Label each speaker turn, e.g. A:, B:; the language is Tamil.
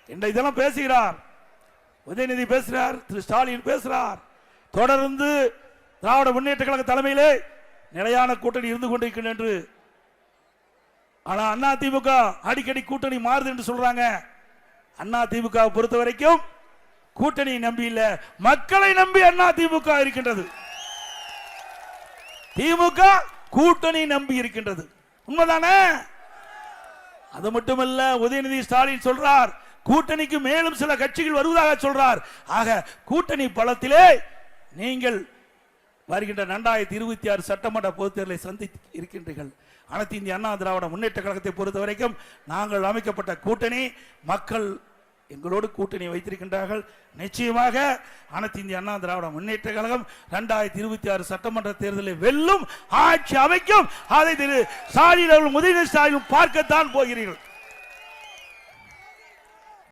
A: இதெல்லாம் பேசுகிறார், உதயநிதி பேசுகிறார், திரு ஸ்டாலின் பேசுகிறார். தொடர்ந்து திராவிட முன்னேற்ற கழக தலைமையிலே நிலையான கூட்டணி இருந்து கொண்டிருக்கின்றன என்று. ஆனா அண்ணா திமுக அடிக்கடி கூட்டணி மாறுது என்று சொல்றாங்க. அண்ணா திமுக பொறுத்த வரைக்கும் கூட்டணி நம்பி இல்ல, மக்களை நம்பி அண்ணா திமுக இருக்கின்றது. திமுக கூட்டணி நம்பி இருக்கின்றது. உண்மைதானே? அது மட்டுமல்ல, உதயநிதி ஸ்டாலின் சொல்றார் கூட்டணிக்கு மேலும் சில கட்சிகள் வருவதாக சொல்றார். ஆக கூட்டணி பலத்திலே நீங்கள் வருகின்ற 2026 சட்டமன்ற பொதுத் தேர்தலை சந்தித்து இருக்கின்றீர்கள். அனைத்து இந்திய அண்ணா திராவிட முன்னேற்ற கழகத்தை பொறுத்த வரைக்கும் நாங்கள் அமைக்கப்பட்ட கூட்டணி, மக்கள் எங்களோடு கூட்டணி வைத்திருக்கின்றார்கள். நிச்சயமாக அனைத்து இந்திய அண்ணா திராவிட முன்னேற்ற கழகம் 2026 சட்டமன்ற தேர்தலை வெல்லும், ஆட்சி அமைக்கும். அதை திரு ஸ்டாலின் அவர்கள், உதயநிதி ஸ்டாலின் பார்க்கத்தான் போகிறீர்கள்.